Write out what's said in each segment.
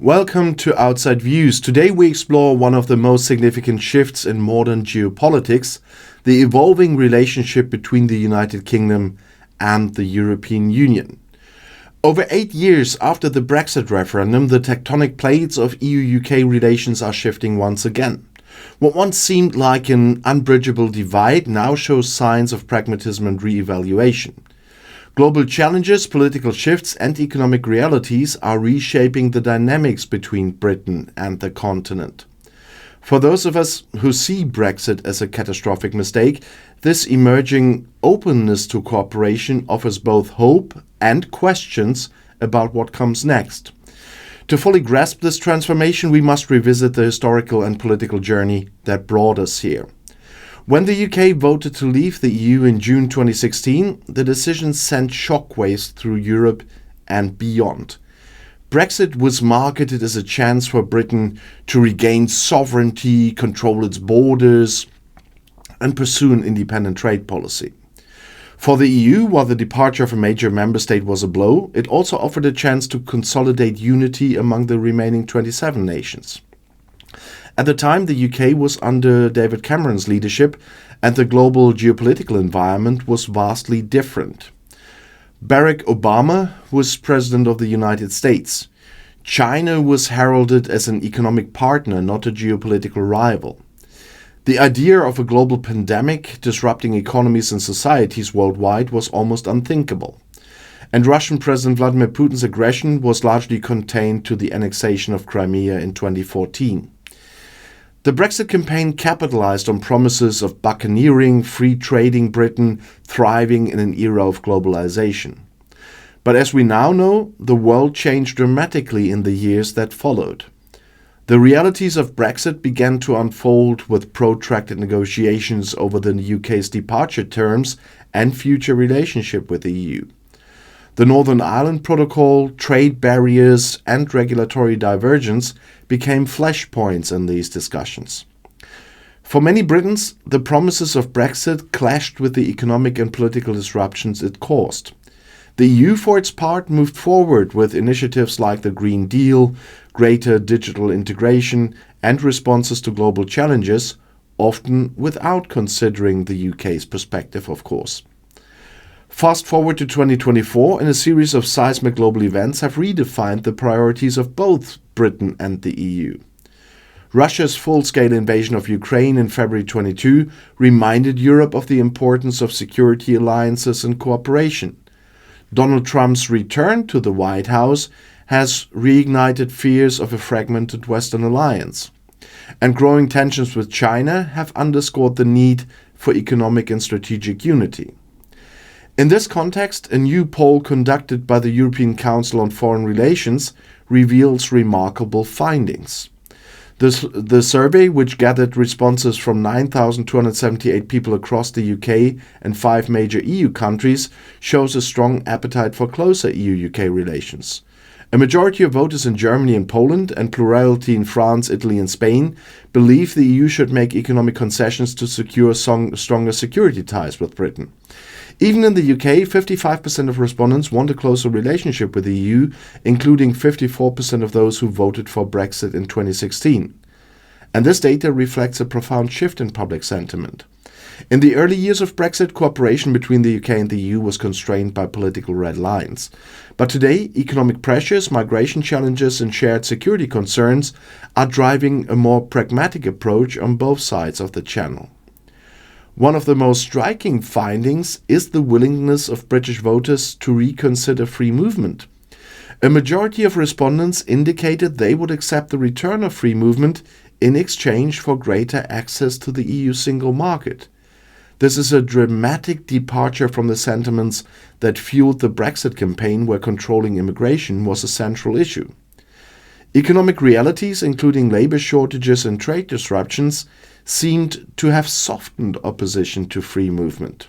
Welcome to Outside Views. Today we explore one of the most significant shifts in modern geopolitics, the evolving relationship between the United Kingdom and the European Union. Over 8 years after the Brexit referendum, the tectonic plates of EU-UK relations are shifting once again. What once seemed like an unbridgeable divide now shows signs of pragmatism and re-evaluation. Global challenges, political shifts, and economic realities are reshaping the dynamics between Britain and the continent. For those of us who see Brexit as a catastrophic mistake, this emerging openness to cooperation offers both hope and questions about what comes next. To fully grasp this transformation, we must revisit the historical and political journey that brought us here. When the UK voted to leave the EU in June 2016, the decision sent shockwaves through Europe and beyond. Brexit was marketed as a chance for Britain to regain sovereignty, control its borders, and pursue an independent trade policy. For the EU, while the departure of a major member state was a blow, it also offered a chance to consolidate unity among the remaining 27 nations. At the time, the UK was under David Cameron's leadership, and the global geopolitical environment was vastly different. Barack Obama was President of the United States. China was heralded as an economic partner, not a geopolitical rival. The idea of a global pandemic disrupting economies and societies worldwide was almost unthinkable. And Russian President Vladimir Putin's aggression was largely contained to the annexation of Crimea in 2014. The Brexit campaign capitalized on promises of buccaneering, free trading Britain, thriving in an era of globalization. But as we now know, the world changed dramatically in the years that followed. The realities of Brexit began to unfold with protracted negotiations over the UK's departure terms and future relationship with the EU. The Northern Ireland Protocol, trade barriers, and regulatory divergence became flashpoints in these discussions. For many Britons, the promises of Brexit clashed with the economic and political disruptions it caused. The EU, for its part, moved forward with initiatives like the Green Deal, greater digital integration, and responses to global challenges, often without considering the UK's perspective, of course. Fast forward to 2024, and a series of seismic global events have redefined the priorities of both Britain and the EU. Russia's full-scale invasion of Ukraine in February 22 reminded Europe of the importance of security alliances and cooperation. Donald Trump's return to the White House has reignited fears of a fragmented Western alliance. And growing tensions with China have underscored the need for economic and strategic unity. In this context, a new poll conducted by the European Council on Foreign Relations reveals remarkable findings. The survey, which gathered responses from 9,278 people across the UK and 5 major EU countries, shows a strong appetite for closer EU-UK relations. A majority of voters in Germany and Poland, and plurality in France, Italy and Spain, believe the EU should make economic concessions to secure stronger security ties with Britain. Even in the UK, 55% of respondents want a closer relationship with the EU, including 54% of those who voted for Brexit in 2016. And this data reflects a profound shift in public sentiment. In the early years of Brexit, cooperation between the UK and the EU was constrained by political red lines. But today, economic pressures, migration challenges, and shared security concerns are driving a more pragmatic approach on both sides of the Channel. One of the most striking findings is the willingness of British voters to reconsider free movement. A majority of respondents indicated they would accept the return of free movement in exchange for greater access to the EU single market. This is a dramatic departure from the sentiments that fueled the Brexit campaign, where controlling immigration was a central issue. Economic realities, including labor shortages and trade disruptions, seemed to have softened opposition to free movement.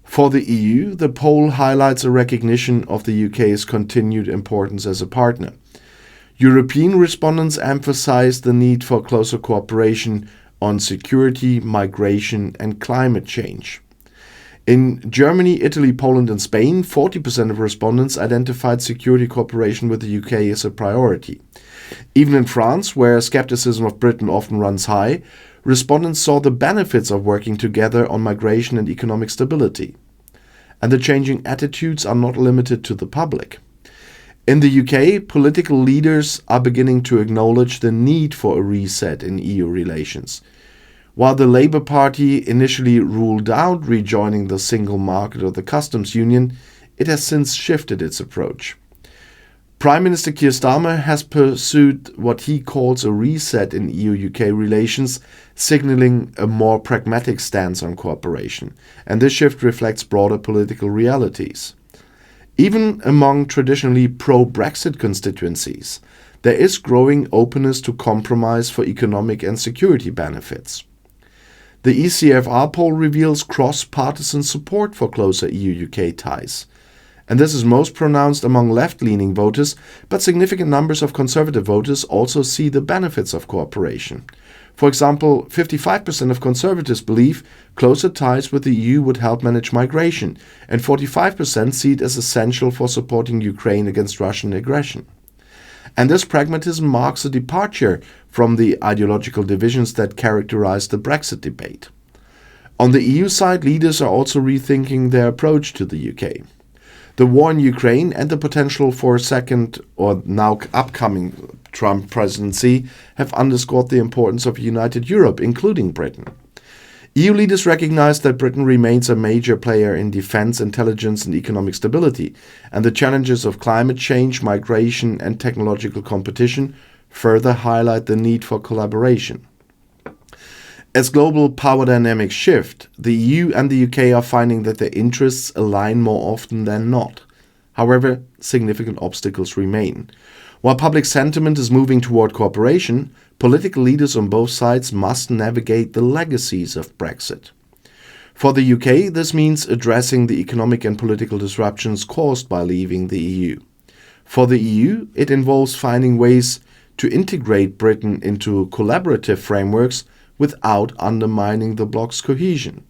For the EU, the poll highlights a recognition of the UK's continued importance as a partner. European respondents emphasized the need for closer cooperation on security, migration, and climate change. In Germany, Italy, Poland and Spain, 40% of respondents identified security cooperation with the UK as a priority. Even in France, where skepticism of Britain often runs high, respondents saw the benefits of working together on migration and economic stability. And the changing attitudes are not limited to the public. In the UK, political leaders are beginning to acknowledge the need for a reset in EU relations. While the Labour Party initially ruled out rejoining the single market or the customs union, it has since shifted its approach. Prime Minister Keir Starmer has pursued what he calls a reset in EU-UK relations, signalling a more pragmatic stance on cooperation, and this shift reflects broader political realities. Even among traditionally pro-Brexit constituencies, there is growing openness to compromise for economic and security benefits. The ECFR poll reveals cross-partisan support for closer EU-UK ties. And this is most pronounced among left-leaning voters, but significant numbers of conservative voters also see the benefits of cooperation. For example, 55% of conservatives believe closer ties with the EU would help manage migration, and 45% see it as essential for supporting Ukraine against Russian aggression. And this pragmatism marks a departure from the ideological divisions that characterized the Brexit debate. On the EU side, leaders are also rethinking their approach to the UK. The war in Ukraine and the potential for a second or now upcoming Trump presidency have underscored the importance of a united Europe, including Britain. EU leaders recognize that Britain remains a major player in defense, intelligence and economic stability, and the challenges of climate change, migration and technological competition further highlight the need for collaboration. As global power dynamics shift, the EU and the UK are finding that their interests align more often than not. However, significant obstacles remain. While public sentiment is moving toward cooperation, political leaders on both sides must navigate the legacies of Brexit. For the UK, this means addressing the economic and political disruptions caused by leaving the EU. For the EU, it involves finding ways to integrate Britain into collaborative frameworks without undermining the bloc's cohesion.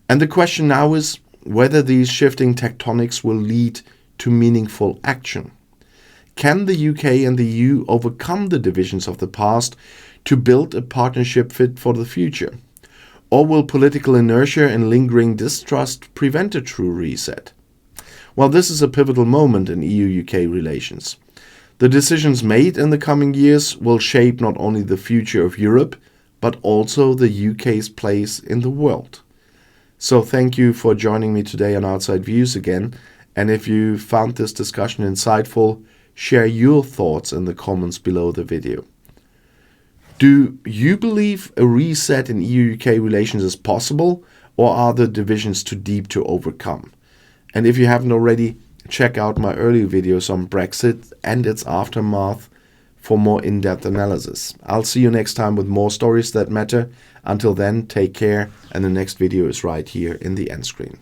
And the question now is whether these shifting tectonics will lead to meaningful action. Can the UK and the EU overcome the divisions of the past to build a partnership fit for the future? Or will political inertia and lingering distrust prevent a true reset? Well, this is a pivotal moment in EU-UK relations. The decisions made in the coming years will shape not only the future of Europe, but also the UK's place in the world. So thank you for joining me today on Outside Views again. And if you found this discussion insightful, share your thoughts in the comments below the video. Do you believe a reset in EU-UK relations is possible, or are the divisions too deep to overcome? And if you haven't already, check out my earlier videos on Brexit and its aftermath for more in-depth analysis. I'll see you next time with more stories that matter. Until then, take care, and the next video is right here in the end screen.